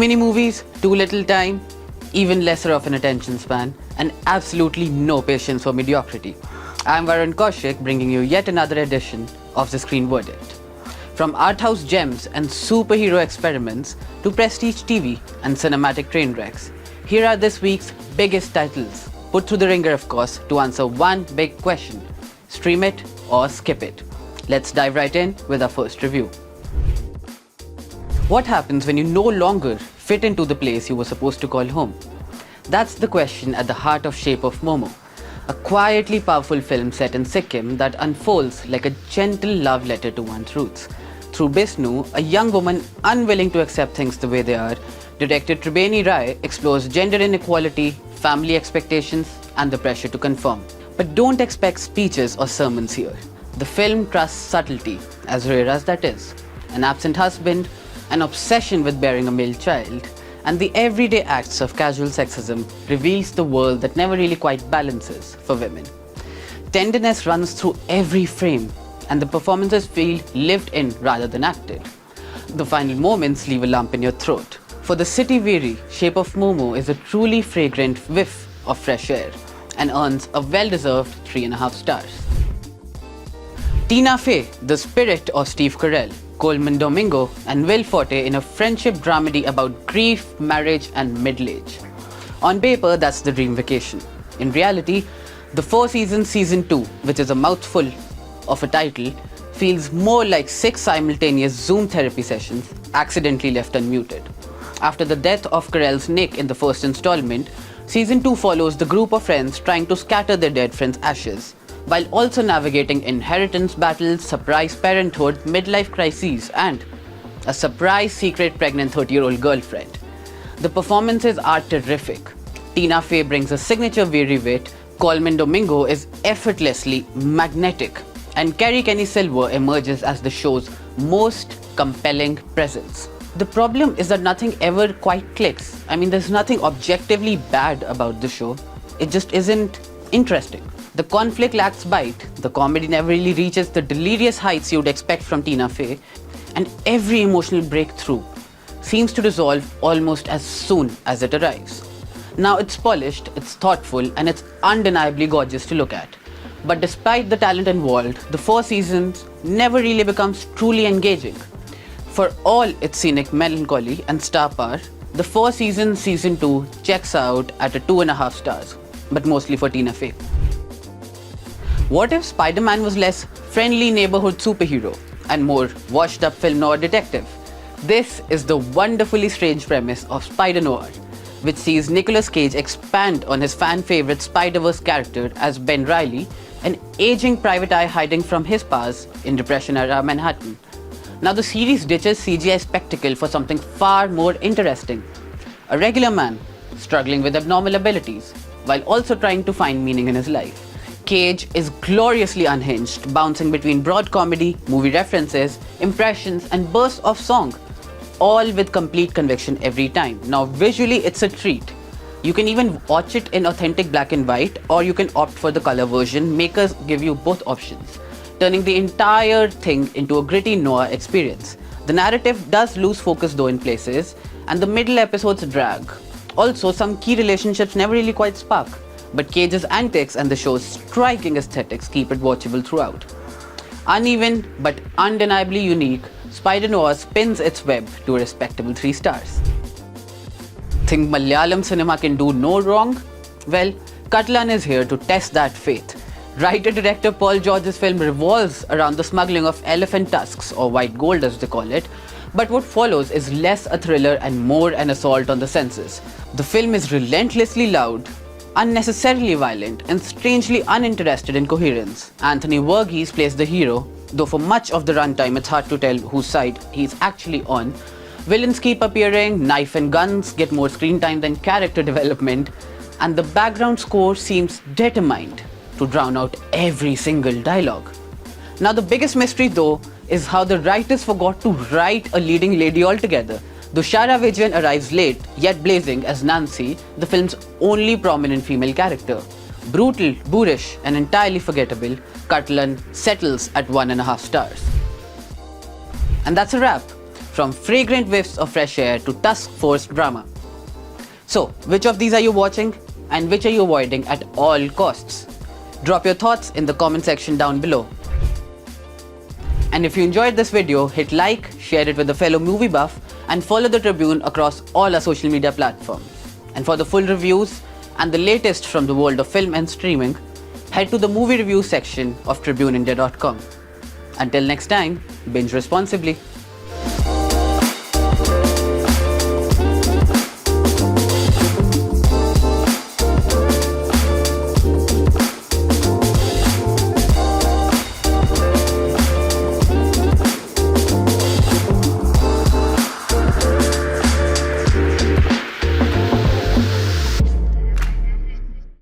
many movies, too little time, even lesser of an attention span, and absolutely no patience for mediocrity. I'm Varun Kaushik, bringing you yet another edition of The Screen Verdict. From Arthouse gems and superhero experiments to prestige TV and cinematic train wrecks, here are this week's biggest titles, put through the ringer of course, to answer one big question: stream it or skip it. Let's dive right in with our first review. What happens when you no longer fit into the place you were supposed to call home? That's the question at the heart of Shape of Momo, a quietly powerful film set in Sikkim that unfolds like a gentle love letter to one's roots. Through Bisnu, a young woman unwilling to accept things the way they are, director Tribune explores gender inequality, family expectations, and the pressure to conform. But don't expect speeches or sermons here. The film trusts subtlety, as rare as that is. An absent husband, an obsession with bearing a male child, and the everyday acts of casual sexism reveals the world that never really quite balances for women. Tenderness runs through every frame, and the performances feel lived in rather than acted. The final moments leave a lump in your throat. For the city weary, Shape of Momo is a truly fragrant whiff of fresh air and earns a well-deserved 3.5 stars. Tina Fey, the spirit of Steve Carell, Coleman Domingo, and Will Forte in a friendship dramedy about grief, marriage, and middle age. On paper, that's the dream vacation. In reality, the 4-season Season 2, which is a mouthful of a title, feels more like 6 simultaneous Zoom therapy sessions accidentally left unmuted. After the death of Carell's Nick in the first installment, Season 2 follows the group of friends trying to scatter their dead friend's ashes, while also navigating inheritance battles, surprise parenthood, midlife crises, and a surprise secret pregnant 30-year-old girlfriend. The performances are terrific. Tina Fey brings a signature weary wit, Coleman Domingo is effortlessly magnetic, and Kerry Kenny Silver emerges as the show's most compelling presence. The problem is that nothing ever quite clicks. I mean, there's nothing objectively bad about the show. It just isn't interesting. The conflict lacks bite, the comedy never really reaches the delirious heights you'd expect from Tina Fey, and every emotional breakthrough seems to resolve almost as soon as it arrives. Now it's polished, it's thoughtful, and it's undeniably gorgeous to look at. But despite the talent involved, the 4 seasons never really becomes truly engaging. For all its scenic melancholy and star power, the 4-season Season 2 checks out at a 2.5 stars, but mostly for Tina Fey. What if Spider-Man was less friendly neighborhood superhero and more washed-up film noir detective? This is the wonderfully strange premise of Spider-Noir, which sees Nicolas Cage expand on his fan-favorite Spider-Verse character as Ben Reilly, an aging private eye hiding from his past in Depression-era Manhattan. Now the series ditches CGI spectacle for something far more interesting. A regular man struggling with abnormal abilities, while also trying to find meaning in his life. Cage is gloriously unhinged, bouncing between broad comedy, movie references, impressions, and bursts of song, all with complete conviction every time. Now visually it's a treat. You can even watch it in authentic black and white, or you can opt for the color version. Makers give you both options, turning the entire thing into a gritty noir experience. The narrative does lose focus though in places, and the middle episodes drag. Also, some key relationships never really quite spark, but Cage's antics and the show's striking aesthetics keep it watchable throughout. Uneven but undeniably unique, Spider-Noir spins its web to a respectable 3 stars. Think Malayalam cinema can do no wrong? Well, Kattalan is here to test that faith. Writer-director Paul George's film revolves around the smuggling of elephant tusks, or white gold as they call it, but what follows is less a thriller and more an assault on the senses. The film is relentlessly loud, unnecessarily violent, and strangely uninterested in coherence. Anthony Verghese plays the hero, though for much of the runtime it's hard to tell whose side he's actually on. Villains keep appearing, knife and guns get more screen time than character development, and the background score seems determined to drown out every single dialogue. Now the biggest mystery though is how the writers forgot to write a leading lady altogether. Dushara Vijayan arrives late, yet blazing as Nancy, the film's only prominent female character. Brutal, boorish, and entirely forgettable, Kattalan settles at 1.5 stars. And that's a wrap. from fragrant whiffs of fresh air to tusk-forced drama. So, which of these are you watching and which are you avoiding at all costs? Drop your thoughts in the comment section down below. And if you enjoyed this video, hit like, share it with a fellow movie buff, and follow the Tribune across all our social media platforms. And for the full reviews and the latest from the world of film and streaming, head to the movie review section of tribuneindia.com. Until next time, binge responsibly.